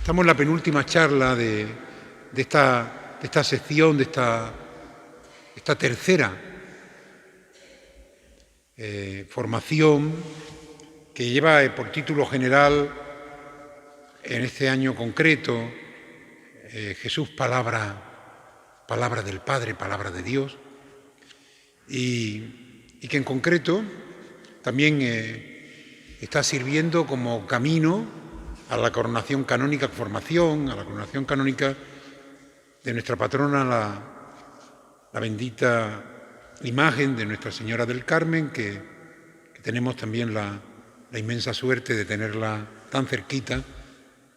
Estamos en la penúltima charla de esta sección, de esta tercera formación que lleva por título general, en este año concreto, Jesús, palabra del Padre, palabra de Dios, y que en concreto también está sirviendo como camino a la coronación canónica, formación, a la coronación canónica de nuestra patrona, la bendita imagen de Nuestra Señora del Carmen, que tenemos también la inmensa suerte de tenerla tan cerquita.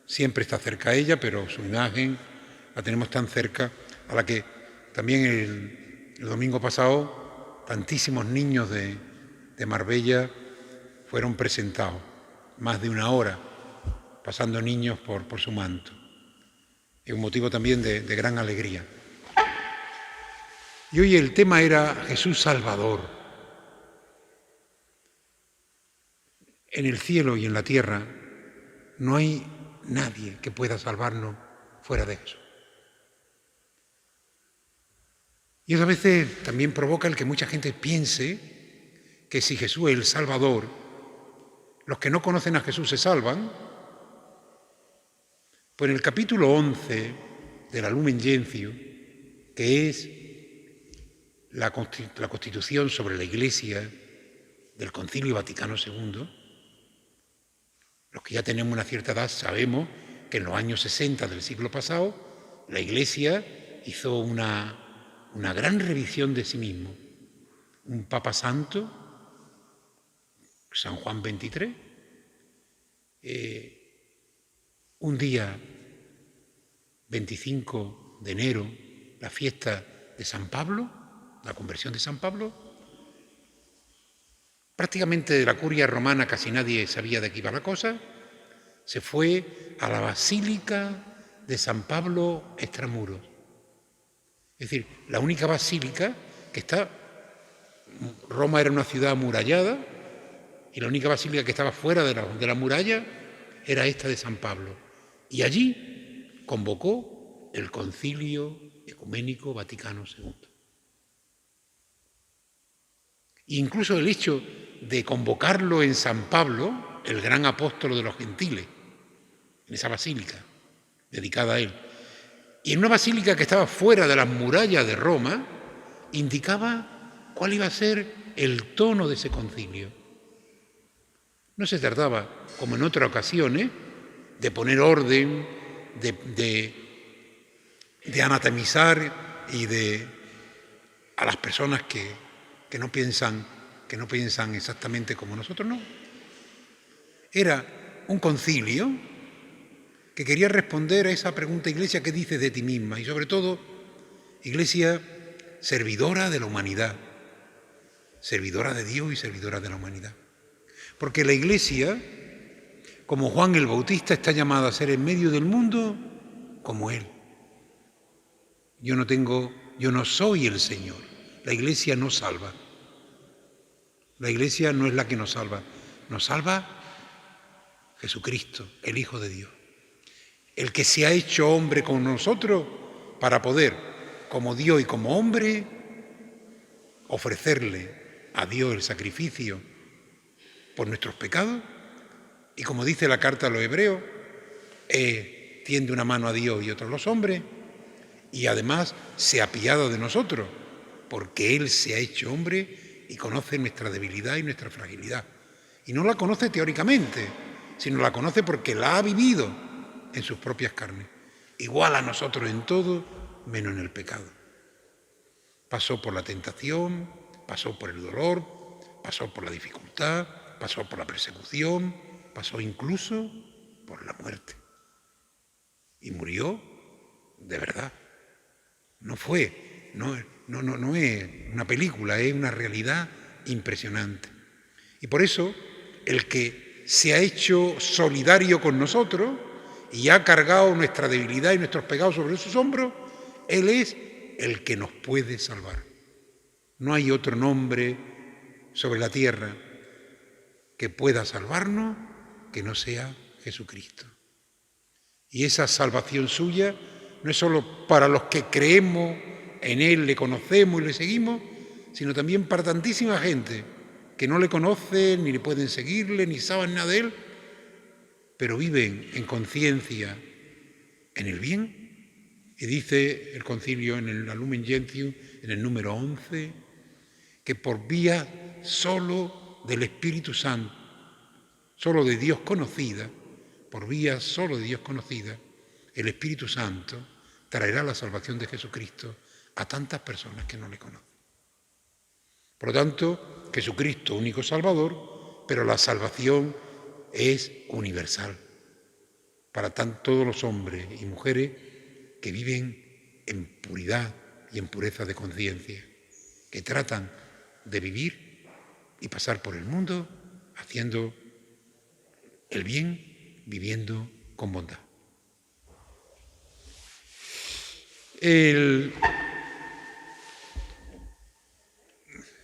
Siempre está cerca ella, pero su imagen la tenemos tan cerca, a la que también el domingo pasado tantísimos niños de Marbella fueron presentados, más de una hora, pasando niños por su manto. Es un motivo también de gran alegría. Y hoy el tema era Jesús Salvador. En el cielo y en la tierra no hay nadie que pueda salvarnos fuera de Jesús. Y eso a veces también provoca el que mucha gente piense que si Jesús es el Salvador, los que no conocen a Jesús se salvan. Pues en el capítulo 11 de la Lumen Gentium, que es la Constitución sobre la Iglesia del Concilio Vaticano II, los que ya tenemos una cierta edad sabemos que en los años 60 del siglo pasado la Iglesia hizo una gran revisión de sí mismo. Un Papa Santo, San Juan XXIII, un día 25 de enero, la fiesta de San Pablo, la conversión de San Pablo. Prácticamente de la curia romana casi nadie sabía de qué iba la cosa. Se fue a la Basílica de San Pablo extramuros. Es decir, la única basílica que está... Roma era una ciudad amurallada y la única basílica que estaba fuera de la muralla era esta de San Pablo. Y allí convocó el Concilio Ecuménico Vaticano II. Incluso el hecho de convocarlo en San Pablo, el gran apóstol de los gentiles, en esa basílica dedicada a él, y en una basílica que estaba fuera de las murallas de Roma, indicaba cuál iba a ser el tono de ese concilio. No se trataba, como en otras ocasiones, de poner orden, de anatemizar y a las personas que no piensan exactamente como nosotros, no. Era un concilio que quería responder a esa pregunta: Iglesia, ¿qué dices de ti misma? Y sobre todo, Iglesia servidora de la humanidad, servidora de Dios y servidora de la humanidad. Porque la Iglesia, como Juan el Bautista, está llamada a ser en medio del mundo como Él. Yo no soy el Señor. La Iglesia no salva. La Iglesia no es la que nos salva. Nos salva Jesucristo, el Hijo de Dios. El que se ha hecho hombre con nosotros para poder, como Dios y como hombre, ofrecerle a Dios el sacrificio por nuestros pecados. Y como dice la carta a los Hebreos, tiende una mano a Dios y otra a los hombres, y además se apiada de nosotros, porque Él se ha hecho hombre y conoce nuestra debilidad y nuestra fragilidad. Y no la conoce teóricamente, sino la conoce porque la ha vivido en sus propias carnes. Igual a nosotros en todo, menos en el pecado. Pasó por la tentación, pasó por el dolor, pasó por la dificultad, pasó por la persecución, pasó incluso por la muerte. Y murió de verdad. No es una película, es una realidad impresionante. Y por eso, el que se ha hecho solidario con nosotros y ha cargado nuestra debilidad y nuestros pecados sobre sus hombros, Él es el que nos puede salvar. No hay otro nombre sobre la tierra que pueda salvarnos que no sea Jesucristo. Y esa salvación suya no es solo para los que creemos en Él, le conocemos y le seguimos, sino también para tantísima gente que no le conoce, ni le pueden seguirle, ni saben nada de Él, pero viven en conciencia en el bien. Y dice el concilio en el Lumen Gentium, en el número 11, que por vía solo del Espíritu Santo, solo de Dios conocida, por vía solo de Dios conocida, el Espíritu Santo traerá la salvación de Jesucristo a tantas personas que no le conocen. Por lo tanto, Jesucristo, único Salvador, pero la salvación es universal para todos los hombres y mujeres que viven en puridad y en pureza de conciencia, que tratan de vivir y pasar por el mundo haciendo el bien, viviendo con bondad.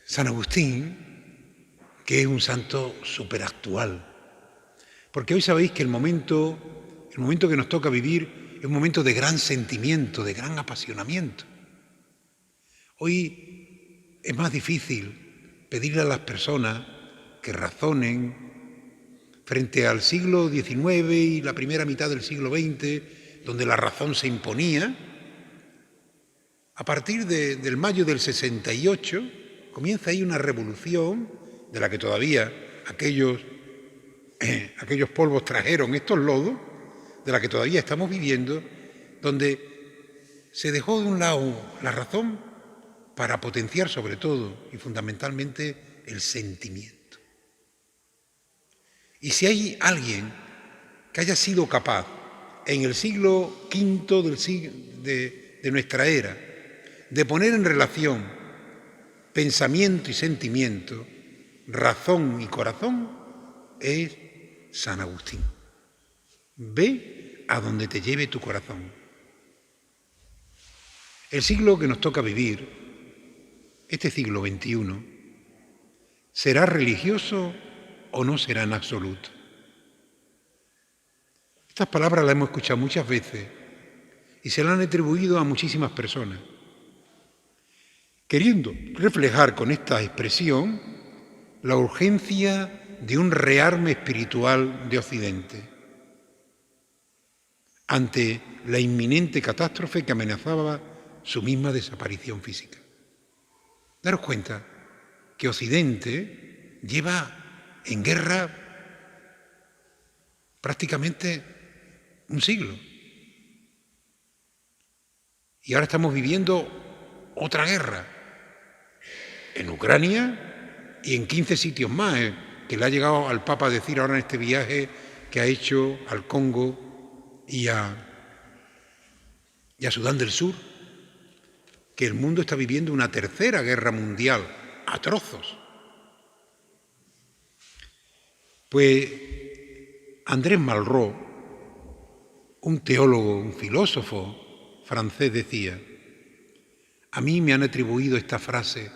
San Agustín, que es un santo superactual, porque hoy sabéis que el momento que nos toca vivir es un momento de gran sentimiento, de gran apasionamiento. Hoy es más difícil pedirle a las personas que razonen frente al siglo XIX y la primera mitad del siglo XX, donde la razón se imponía. A partir del mayo del 68 comienza ahí una revolución de la que todavía aquellos polvos trajeron estos lodos, de la que todavía estamos viviendo, donde se dejó de un lado la razón para potenciar sobre todo y fundamentalmente el sentimiento. Y si hay alguien que haya sido capaz en el siglo V de nuestra era de poner en relación pensamiento y sentimiento, razón y corazón, es San Agustín. Ve a donde te lleve tu corazón. El siglo que nos toca vivir, este siglo XXI, ¿será religioso o no será en absoluto? Estas palabras las hemos escuchado muchas veces y se las han atribuido a muchísimas personas, queriendo reflejar con esta expresión la urgencia de un rearme espiritual de Occidente ante la inminente catástrofe que amenazaba su misma desaparición física. Daros cuenta que Occidente lleva en guerra prácticamente un siglo. Y ahora estamos viviendo otra guerra en Ucrania y en 15 sitios más, que le ha llegado al Papa a decir ahora en este viaje que ha hecho al Congo y a Sudán del Sur, que el mundo está viviendo una tercera guerra mundial a trozos. Pues Andrés Malraux, un teólogo, un filósofo francés, decía: a mí me han atribuido esta frase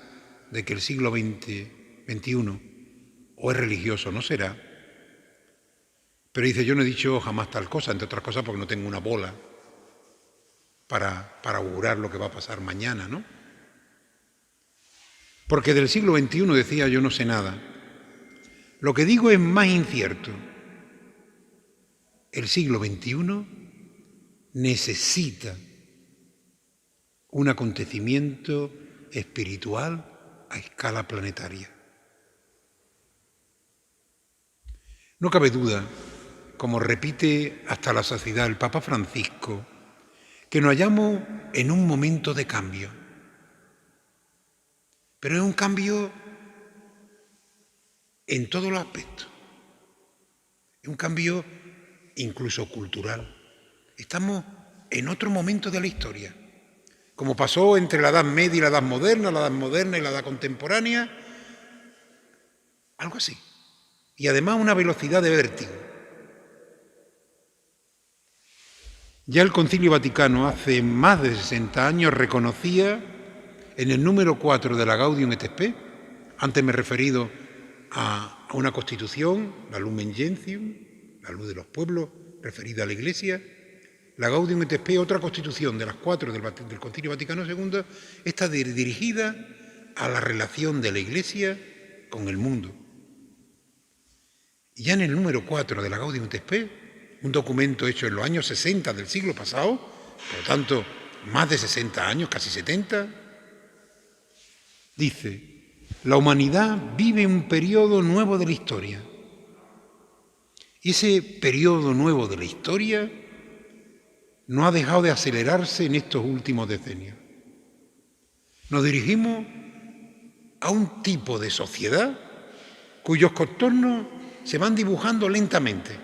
de que el siglo XXI o es religioso o no será, pero dice, yo no he dicho jamás tal cosa, entre otras cosas porque no tengo una bola para augurar lo que va a pasar mañana, ¿no? Porque del siglo XXI, decía, yo no sé nada. Lo que digo es más incierto. El siglo XXI necesita un acontecimiento espiritual a escala planetaria. No cabe duda, como repite hasta la saciedad el Papa Francisco, que nos hallamos en un momento de cambio. Pero es un cambio en todos los aspectos. Es un cambio incluso cultural. Estamos en otro momento de la historia. Como pasó entre la Edad Media y la Edad Moderna y la Edad Contemporánea, algo así. Y además una velocidad de vértigo. Ya el Concilio Vaticano hace más de 60 años reconocía en el número 4 de la Gaudium et Spes, antes me he referido a una constitución, la Lumen Gentium, la luz de los pueblos, referida a la Iglesia, La Gaudium et Spes, otra constitución de las 4 del Concilio Vaticano II, está dirigida a la relación de la Iglesia con el mundo. Y ya en el número 4 de la Gaudium et Spes, un documento hecho en los años 60 del siglo pasado, por lo tanto, más de 60 años, casi 70, dice: la humanidad vive un periodo nuevo de la historia. Y ese periodo nuevo de la historia no ha dejado de acelerarse en estos últimos decenios. Nos dirigimos a un tipo de sociedad cuyos contornos se van dibujando lentamente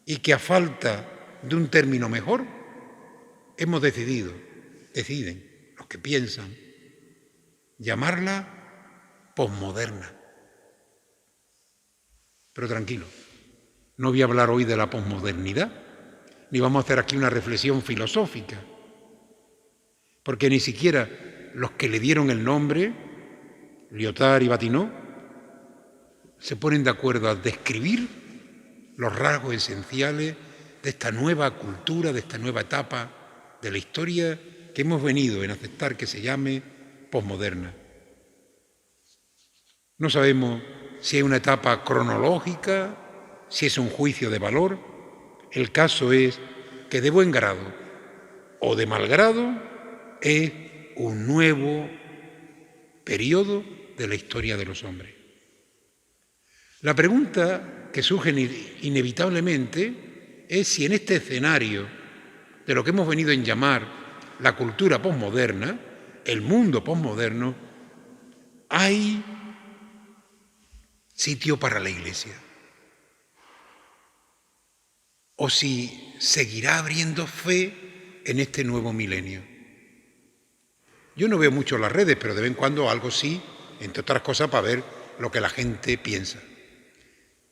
y que, a falta de un término mejor, deciden los que piensan, llamarla posmoderna. Pero tranquilo, no voy a hablar hoy de la posmodernidad, ni vamos a hacer aquí una reflexión filosófica, porque ni siquiera los que le dieron el nombre, Lyotard y Batineau, se ponen de acuerdo a describir los rasgos esenciales de esta nueva cultura, de esta nueva etapa de la historia que hemos venido en aceptar que se llame posmoderna. No sabemos si es una etapa cronológica, si es un juicio de valor. El caso es que de buen grado o de mal grado es un nuevo periodo de la historia de los hombres. La pregunta que surge inevitablemente es si en este escenario de lo que hemos venido a llamar la cultura posmoderna, el mundo posmoderno, hay sitio para la Iglesia, o si seguirá abriendo fe en este nuevo milenio. Yo no veo mucho las redes, pero de vez en cuando algo sí, entre otras cosas para ver lo que la gente piensa.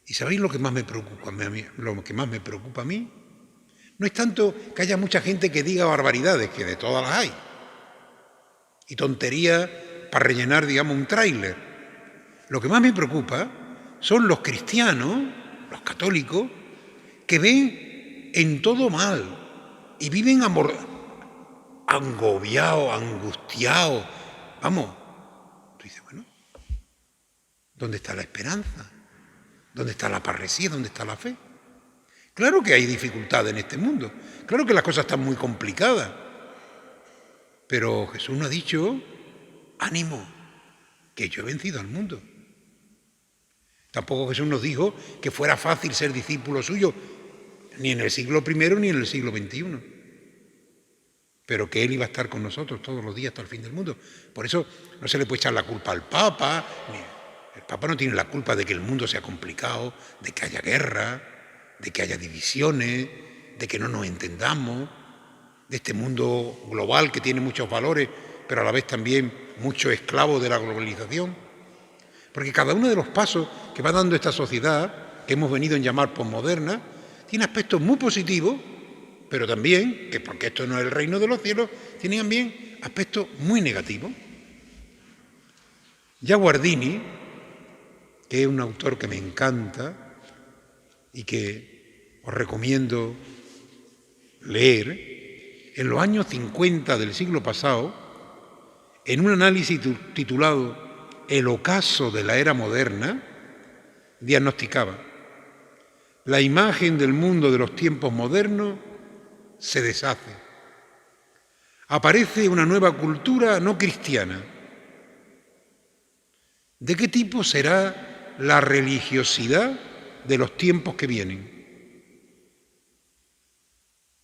¿Y sabéis lo que más me preocupa a mí? No es tanto que haya mucha gente que diga barbaridades, que de todas las hay, y tonterías para rellenar, digamos, un tráiler. Lo que más me preocupa son los cristianos, los católicos, que ven en todo mal y viven agobiados, angustiados. Vamos, tú dices, bueno, ¿dónde está la esperanza? ¿Dónde está la parresía? ¿Dónde está la fe? Claro que hay dificultades en este mundo, claro que las cosas están muy complicadas, pero Jesús nos ha dicho, ánimo, que yo he vencido al mundo. Tampoco Jesús nos dijo que fuera fácil ser discípulo suyo, ni en el siglo I ni en el siglo XXI, pero que Él iba a estar con nosotros todos los días hasta el fin del mundo. Por eso no se le puede echar la culpa al Papa. El Papa no tiene la culpa de que el mundo sea complicado, de que haya guerra, de que haya divisiones, de que no nos entendamos, de este mundo global que tiene muchos valores, pero a la vez también muchos esclavos de la globalización. Porque cada uno de los pasos que va dando esta sociedad, que hemos venido a llamar posmoderna, tiene aspectos muy positivos, pero también, que porque esto no es el reino de los cielos, tiene también aspectos muy negativos. Ya Guardini, que es un autor que me encanta y que os recomiendo leer, en los años 50 del siglo pasado, en un análisis titulado El ocaso de la era moderna, diagnosticaba: la imagen del mundo de los tiempos modernos se deshace. Aparece una nueva cultura no cristiana. ¿De qué tipo será la religiosidad de los tiempos que vienen?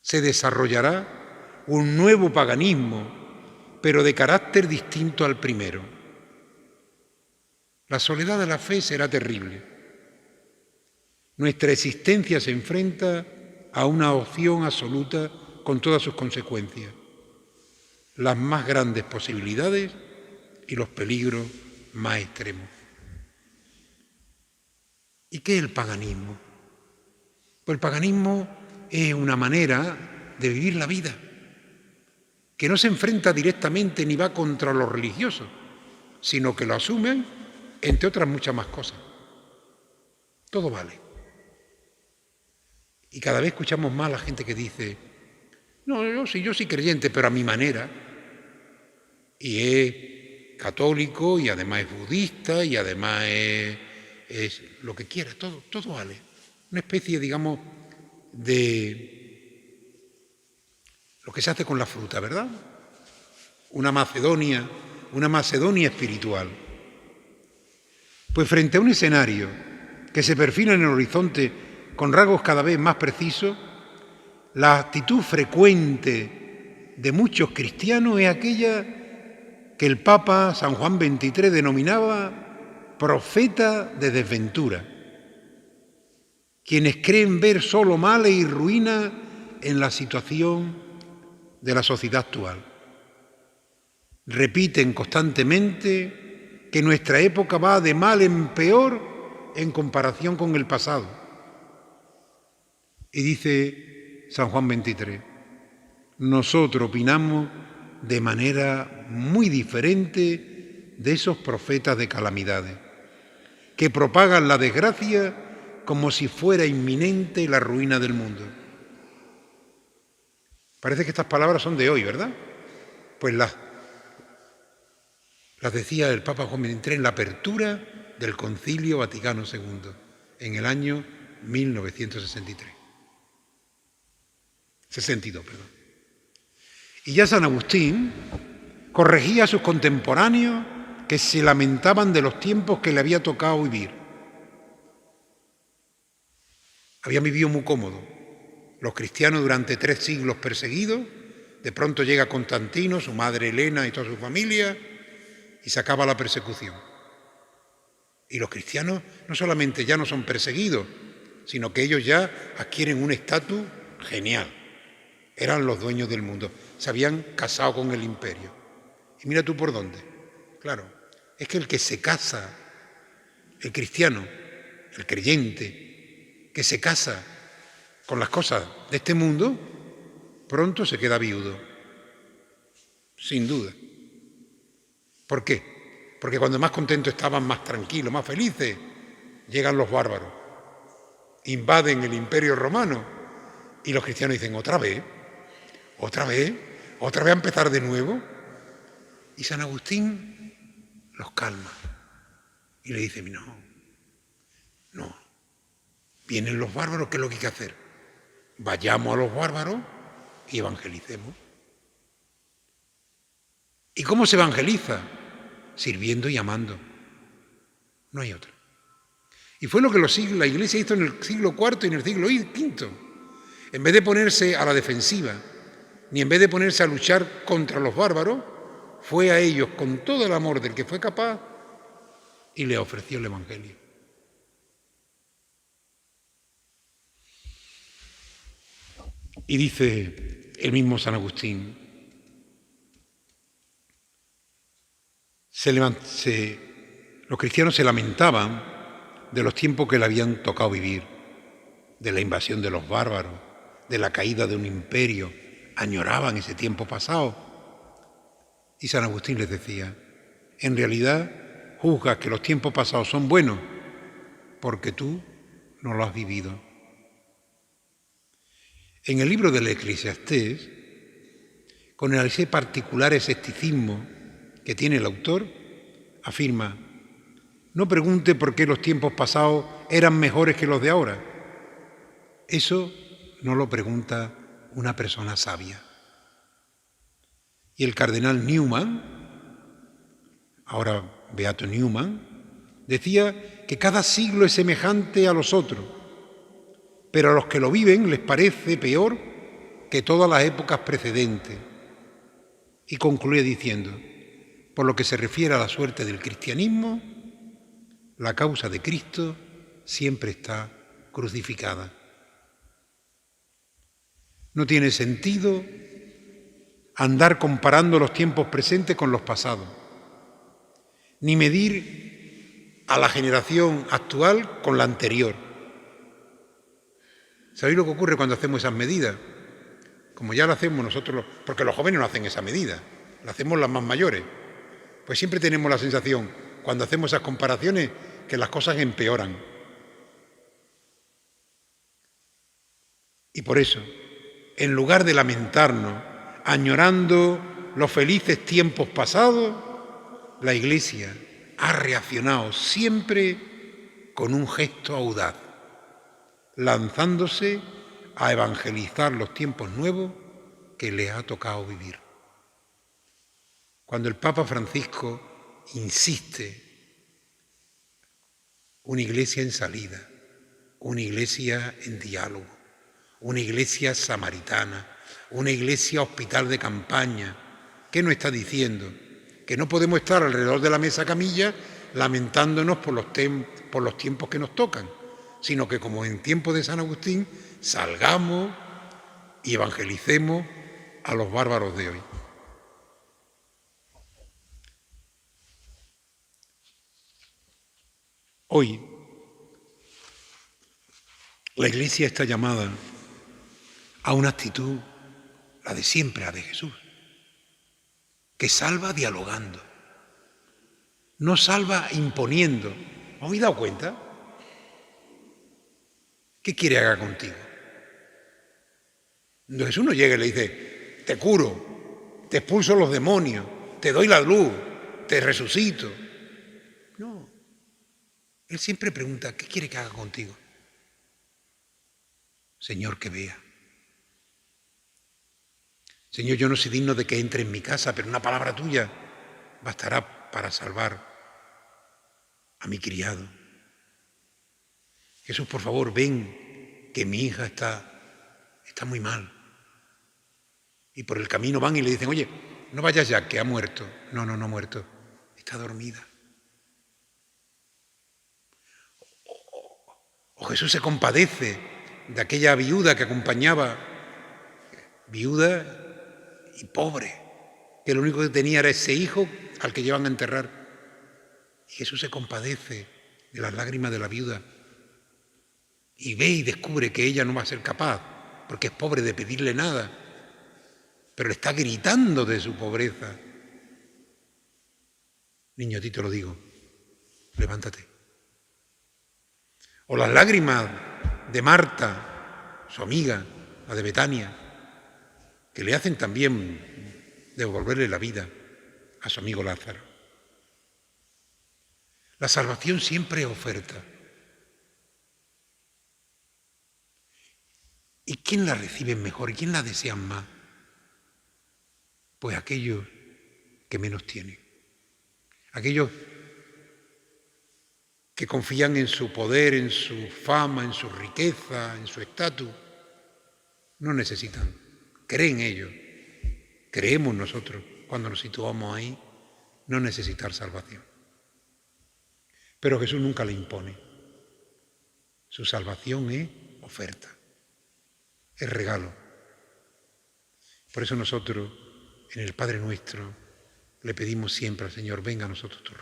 Se desarrollará un nuevo paganismo, pero de carácter distinto al primero. La soledad de la fe será terrible. Nuestra existencia se enfrenta a una opción absoluta con todas sus consecuencias, las más grandes posibilidades y los peligros más extremos. ¿Y qué es el paganismo? Pues el paganismo es una manera de vivir la vida, que no se enfrenta directamente ni va contra los religiosos, sino que lo asumen, entre otras muchas más cosas. Todo vale. Y cada vez escuchamos más a la gente que dice, no, yo soy creyente, pero a mi manera. Y es católico, y además es budista, y además es lo que quiera, todo vale. Una especie, digamos, de lo que se hace con la fruta, ¿verdad? Una Macedonia espiritual. Pues frente a un escenario que se perfila en el horizonte con rasgos cada vez más precisos, la actitud frecuente de muchos cristianos es aquella que el Papa San Juan XXIII denominaba profeta de desventura, quienes creen ver solo males y ruina en la situación de la sociedad actual. Repiten constantemente que nuestra época va de mal en peor en comparación con el pasado. Y dice San Juan XXIII, nosotros opinamos de manera muy diferente de esos profetas de calamidades, que propagan la desgracia como si fuera inminente la ruina del mundo. Parece que estas palabras son de hoy, ¿verdad? Pues las decía el Papa Juan XXIII en la apertura del Concilio Vaticano II, en el año 1962. Y ya San Agustín corregía a sus contemporáneos que se lamentaban de los tiempos que le había tocado vivir. Habían vivido muy cómodo. Los cristianos durante 3 siglos perseguidos, de pronto llega Constantino, su madre Helena y toda su familia, y se acaba la persecución. Y los cristianos no solamente ya no son perseguidos, sino que ellos ya adquieren un estatus genial. Eran los dueños del mundo, se habían casado con el imperio. Y mira tú por dónde. Claro, es que el que se casa, el cristiano, el creyente, que se casa con las cosas de este mundo, pronto se queda viudo, sin duda. ¿Por qué? Porque cuando más contentos estaban, más tranquilos, más felices, llegan los bárbaros, invaden el imperio romano y los cristianos dicen, otra vez a empezar de nuevo. Y San Agustín los calma y le dice, no, vienen los bárbaros, ¿qué es lo que hay que hacer? Vayamos a los bárbaros y evangelicemos. ¿Y cómo se evangeliza? Sirviendo y amando. No hay otra. Y fue lo que la Iglesia hizo en el siglo IV y en el siglo V. En vez de ponerse a la defensiva, ni en vez de ponerse a luchar contra los bárbaros, fue a ellos con todo el amor del que fue capaz y les ofreció el Evangelio. Y dice el mismo San Agustín, los cristianos se lamentaban de los tiempos que le habían tocado vivir, de la invasión de los bárbaros, de la caída de un imperio, añoraban ese tiempo pasado. Y San Agustín les decía, en realidad juzgas que los tiempos pasados son buenos porque tú no lo has vivido. En el libro del Eclesiastés, con ese particular escepticismo que tiene el autor, afirma, no pregunte por qué los tiempos pasados eran mejores que los de ahora. Eso no lo pregunta una persona sabia. Y el cardenal Newman, ahora Beato Newman, decía que cada siglo es semejante a los otros, pero a los que lo viven les parece peor que todas las épocas precedentes. Y concluye diciendo, por lo que se refiere a la suerte del cristianismo, la causa de Cristo siempre está crucificada. No tiene sentido andar comparando los tiempos presentes con los pasados, ni medir a la generación actual con la anterior. ¿Sabéis lo que ocurre cuando hacemos esas medidas? Como ya lo hacemos nosotros, porque los jóvenes no hacen esa medida, la hacemos las más mayores, pues siempre tenemos la sensación, cuando hacemos esas comparaciones, que las cosas empeoran. Y por eso, en lugar de lamentarnos, añorando los felices tiempos pasados, la Iglesia ha reaccionado siempre con un gesto audaz, lanzándose a evangelizar los tiempos nuevos que le ha tocado vivir. Cuando el Papa Francisco insiste, una iglesia en salida, una iglesia en diálogo, una iglesia samaritana, una iglesia hospital de campaña, ¿qué nos está diciendo? Que no podemos estar alrededor de la mesa camilla lamentándonos por los tiempos que nos tocan, sino que como en tiempos de San Agustín, salgamos y evangelicemos a los bárbaros de hoy. Hoy, la Iglesia está llamada a una actitud, la de siempre, la de Jesús, que salva dialogando, no salva imponiendo. ¿Os habéis dado cuenta? ¿Qué quiere que haga contigo? Jesús no llega y le dice, te curo, te expulso los demonios, te doy la luz, te resucito. No. Él siempre pregunta, ¿qué quiere que haga contigo? Señor, que vea. Señor, yo no soy digno de que entre en mi casa, pero una palabra tuya bastará para salvar a mi criado. Jesús, por favor, ven, que mi hija está muy mal. Y por el camino van y le dicen, oye, no vayas ya, que ha muerto. No ha muerto, está dormida. O Jesús se compadece de aquella viuda que acompañaba, viuda y pobre, que lo único que tenía era ese hijo al que llevan a enterrar. Y Jesús se compadece de las lágrimas de la viuda y ve y descubre que ella no va a ser capaz, porque es pobre, de pedirle nada, pero le está gritando de su pobreza. Niño, a ti te lo digo, levántate. O las lágrimas de Marta, su amiga, la de Betania, que le hacen también devolverle la vida a su amigo Lázaro. La salvación siempre es oferta. ¿Y quién la recibe mejor? ¿Y quién la desean más? Pues aquellos que menos tienen. Aquellos que confían en su poder, en su fama, en su riqueza, en su estatus. No necesitan. Creen ellos. Creemos nosotros, cuando nos situamos ahí, no necesitar salvación. Pero Jesús nunca le impone. Su salvación es oferta, es regalo. Por eso nosotros, en el Padre Nuestro, le pedimos siempre al Señor, venga a nosotros tu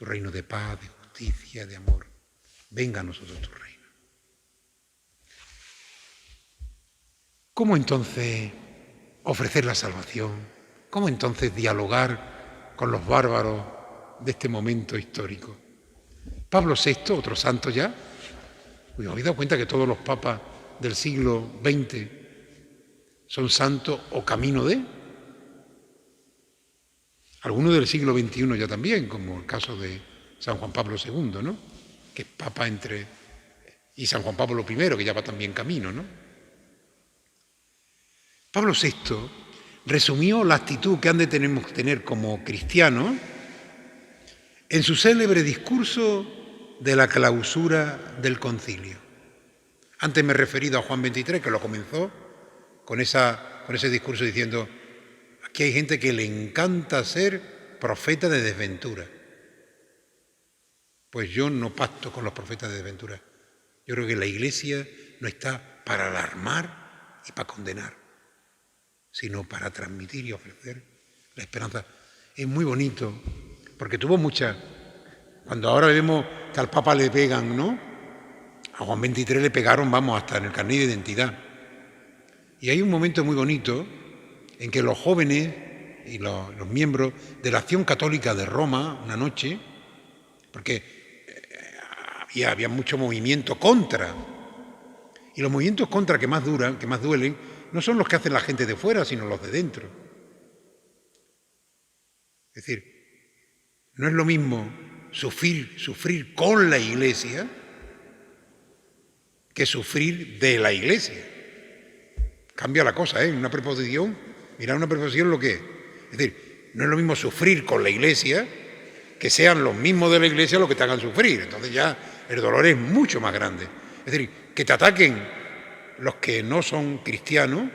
reino de paz, de justicia, de amor. Venga a nosotros tu reino. ¿Cómo entonces ofrecer la salvación? ¿Cómo entonces dialogar con los bárbaros de este momento histórico? Pablo VI, otro santo ya, ¿os habéis dado cuenta que todos los papas del siglo XX son santos o camino de? Algunos del siglo XXI ya también, como el caso de San Juan Pablo II, ¿no? Que es papa y San Juan Pablo I, que ya va también camino, ¿no? Pablo VI resumió la actitud que tenemos que tener como cristianos en su célebre discurso de la clausura del concilio. Antes me he referido a Juan XXIII, que lo comenzó con ese discurso diciendo: aquí hay gente que le encanta ser profeta de desventura. Pues yo no pacto con los profetas de desventura. Yo creo que la Iglesia no está para alarmar y para condenar, sino para transmitir y ofrecer la esperanza. Es muy bonito, porque tuvo mucha... Cuando ahora vemos que al Papa le pegan, ¿no? A Juan XXIII le pegaron, vamos, hasta en el carnet de identidad. Y hay un momento muy bonito en que los jóvenes y los miembros de la Acción Católica de Roma, una noche, porque había mucho movimiento contra, Y los movimientos contra que más duelen, no son los que hacen la gente de fuera, sino los de dentro. Es decir, no es lo mismo sufrir con la Iglesia que sufrir de la Iglesia. Cambia la cosa, ¿eh? Una preposición, mirad una preposición lo que es. Es decir, no es lo mismo sufrir con la Iglesia que sean los mismos de la Iglesia los que te hagan sufrir. Entonces ya el dolor es mucho más grande. Es decir, que te ataquen los que no son cristianos,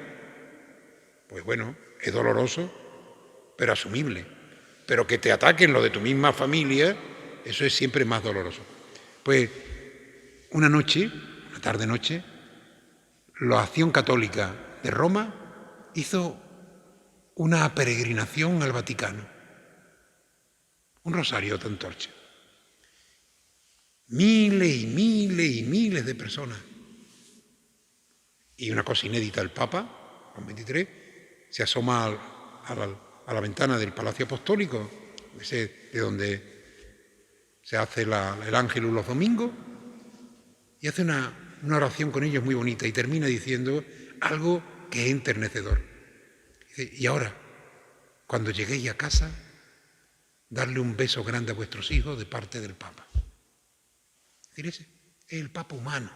pues bueno, es doloroso, pero asumible. Pero que te ataquen los de tu misma familia, eso es siempre más doloroso. Pues una tarde-noche, la Acción Católica de Roma hizo una peregrinación al Vaticano, un rosario de antorcha. Miles y miles y miles de personas. Y una cosa inédita, el Papa, Juan XXIII, se asoma a la ventana del Palacio Apostólico, de donde se hace el Ángelus los domingos, y hace una oración con ellos muy bonita y termina diciendo algo que es enternecedor. Dice, y ahora, cuando lleguéis a casa, darle un beso grande a vuestros hijos de parte del Papa. Es decir, ese es el Papa humano.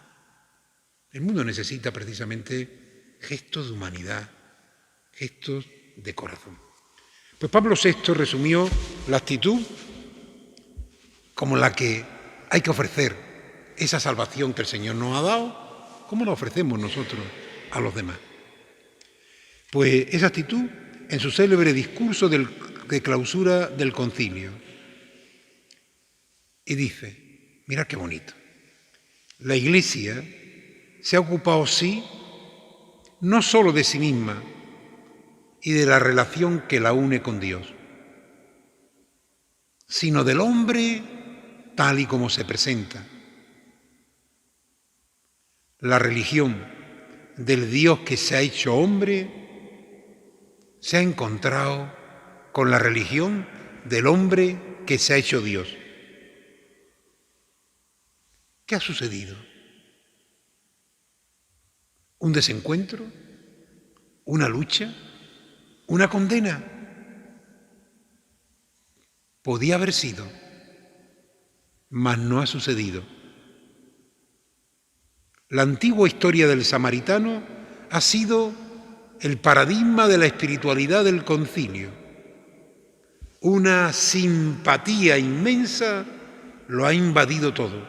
El mundo necesita precisamente gestos de humanidad, gestos de corazón. Pues Pablo VI resumió la actitud como la que hay que ofrecer esa salvación que el Señor nos ha dado, ¿cómo la ofrecemos nosotros a los demás? Pues esa actitud en su célebre discurso de clausura del concilio. Y dice, mirad qué bonito, la Iglesia se ha ocupado, sí, no solo de sí misma y de la relación que la une con Dios, sino del hombre tal y como se presenta. La religión del Dios que se ha hecho hombre se ha encontrado con la religión del hombre que se ha hecho Dios. ¿Qué ha sucedido? ¿Un desencuentro? ¿Una lucha? ¿Una condena? Podía haber sido, mas no ha sucedido. La antigua historia del samaritano ha sido el paradigma de la espiritualidad del concilio. Una simpatía inmensa lo ha invadido todo.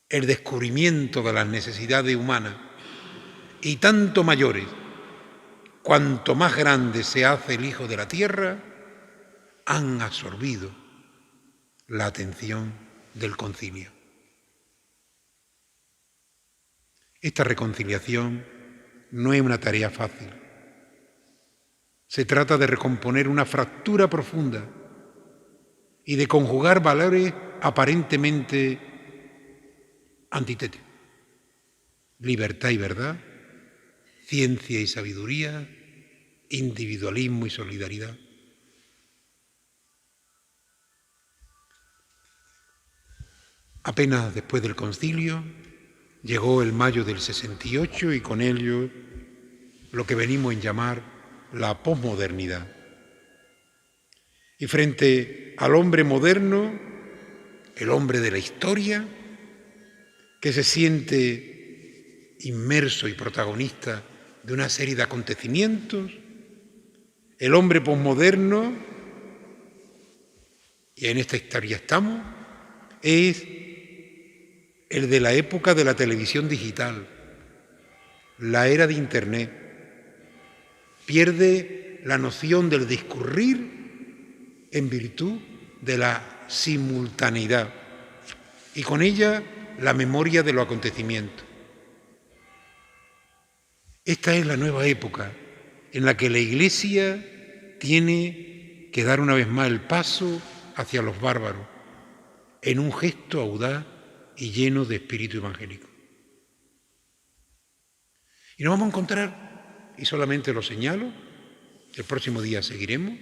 El descubrimiento de las necesidades humanas, y tanto mayores, cuanto más grande se hace el Hijo de la Tierra, han absorbido la atención del concilio. Esta reconciliación no es una tarea fácil. Se trata de recomponer una fractura profunda y de conjugar valores aparentemente antitéticos. Libertad y verdad, ciencia y sabiduría, individualismo y solidaridad. Apenas después del concilio llegó el mayo del 68 y con ello lo que venimos a llamar la posmodernidad. Y frente al hombre moderno, el hombre de la historia, que se siente inmerso y protagonista de una serie de acontecimientos, el hombre posmoderno, y en esta historia estamos, es el de la época de la televisión digital, la era de Internet. Pierde la noción del discurrir en virtud de la simultaneidad y con ella la memoria de los acontecimientos. Esta es la nueva época en la que la Iglesia tiene que dar una vez más el paso hacia los bárbaros en un gesto audaz y lleno de espíritu evangélico. Y nos vamos a encontrar, y solamente lo señalo, el próximo día seguiremos,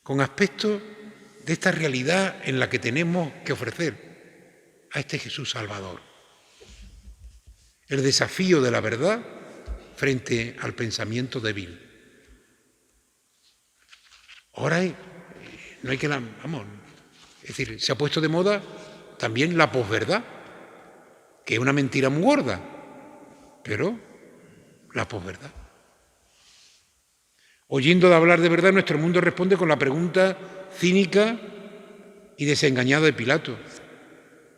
con aspectos de esta realidad en la que tenemos que ofrecer a este Jesús Salvador, el desafío de la verdad frente al pensamiento débil. Ahora no hay que es decir, se ha puesto de moda también la posverdad, que es una mentira muy gorda, pero la posverdad. Oyendo de hablar de verdad, nuestro mundo responde con la pregunta cínica y desengañada de Pilato: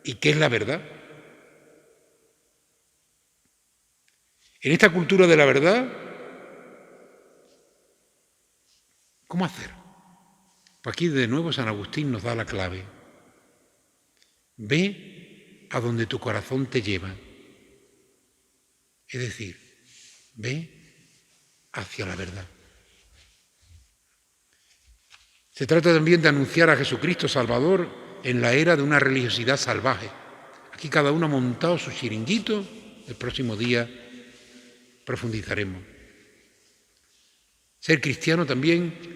¿y qué es la verdad? En esta cultura de la verdad, ¿cómo hacer? Pues aquí de nuevo San Agustín nos da la clave. Ve a donde tu corazón te lleva. Es decir, ve hacia la verdad. Se trata también de anunciar a Jesucristo Salvador en la era de una religiosidad salvaje. Aquí cada uno ha montado su chiringuito. El próximo día profundizaremos. Ser cristiano también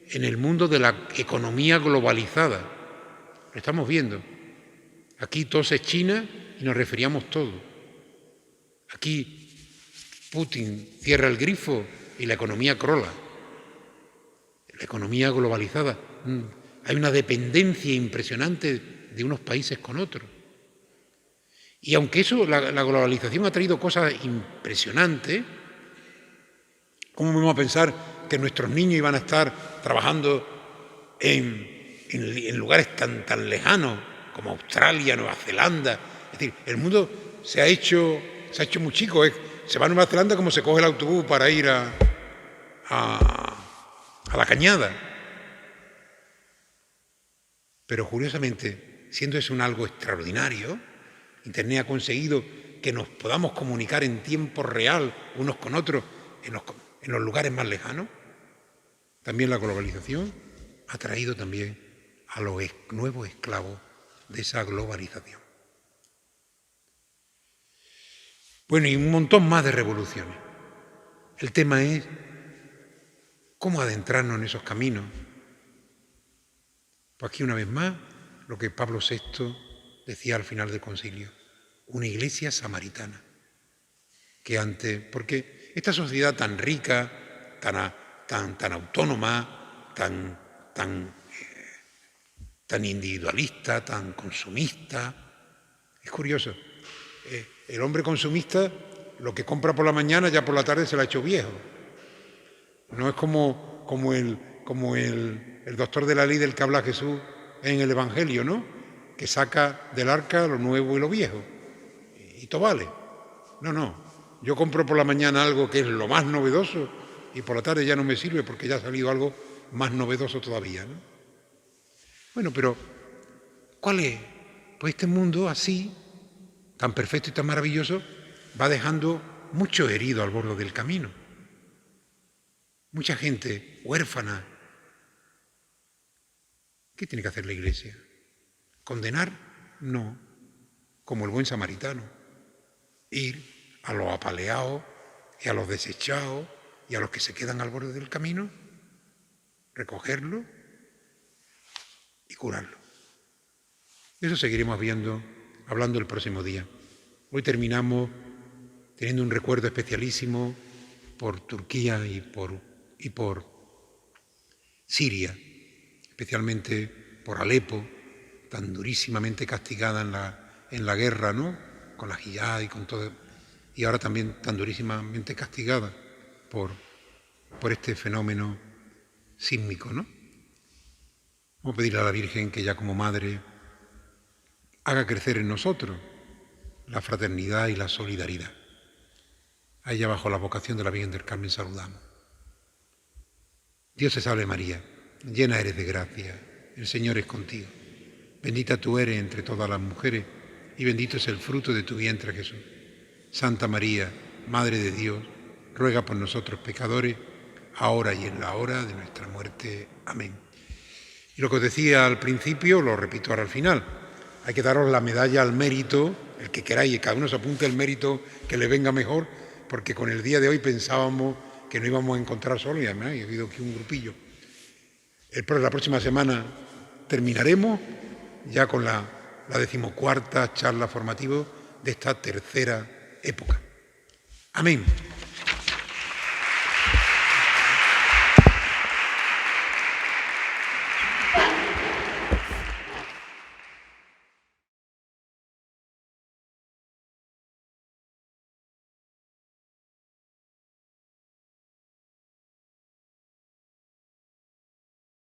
en el mundo de la economía globalizada. Lo estamos viendo. Aquí todo es China y nos referíamos todo. Aquí Putin cierra el grifo y la economía crola. La economía globalizada. Hay una dependencia impresionante de unos países con otros. Y aunque eso, la globalización ha traído cosas impresionantes, ¿cómo vamos a pensar que nuestros niños iban a estar trabajando en lugares tan lejanos como Australia, Nueva Zelanda? Es decir, el mundo se ha hecho muy chico. Se va a Nueva Zelanda como se coge el autobús para ir a la Cañada. Pero curiosamente, siendo eso algo extraordinario, Internet ha conseguido que nos podamos comunicar en tiempo real unos con otros en los lugares más lejanos. También la globalización ha traído también a los nuevos esclavos de esa globalización. Bueno, y un montón más de revoluciones. El tema es cómo adentrarnos en esos caminos. Pues aquí una vez más, lo que Pablo VI decía al final del concilio: una iglesia samaritana. Porque esta sociedad tan rica, tan autónoma, tan individualista, tan consumista, es curioso. El hombre consumista, lo que compra por la mañana, ya por la tarde se lo ha hecho viejo. No es como el doctor de la ley del que habla Jesús en el Evangelio, ¿no? Que saca del arca lo nuevo y lo viejo. Y todo vale. No. Yo compro por la mañana algo que es lo más novedoso y por la tarde ya no me sirve porque ya ha salido algo más novedoso todavía, ¿no? Bueno, pero ¿cuál es? Pues este mundo así, tan perfecto y tan maravilloso, va dejando muchos heridos al borde del camino. Mucha gente huérfana. ¿Qué tiene que hacer la Iglesia? ¿Condenar? No. Como el buen samaritano. Ir a los apaleados y a los desechados y a los que se quedan al borde del camino, recogerlo y curarlo. Eso seguiremos hablando el próximo día. Hoy terminamos teniendo un recuerdo especialísimo por Turquía y por Siria, especialmente por Alepo, tan durísimamente castigada en la guerra, ¿no? Con la Jihad y con todo, y ahora también tan durísimamente castigada por este fenómeno sísmico, ¿no? Vamos a pedirle a la Virgen que ya como madre haga crecer en nosotros la fraternidad y la solidaridad. A ella, bajo la vocación de la Virgen del Carmen, saludamos. Dios te salve María, llena eres de gracia, el Señor es contigo. Bendita tú eres entre todas las mujeres y bendito es el fruto de tu vientre, Jesús. Santa María, Madre de Dios, ruega por nosotros pecadores, ahora y en la hora de nuestra muerte. Amén. Y lo que os decía al principio, lo repito ahora al final. Hay que daros la medalla al mérito, el que queráis, y cada uno se apunte el mérito que le venga mejor, porque con el día de hoy pensábamos que no íbamos a encontrar solo, y además ha habido aquí un grupillo. La próxima semana terminaremos ya con la 14ª charla formativa de esta tercera época. Amén.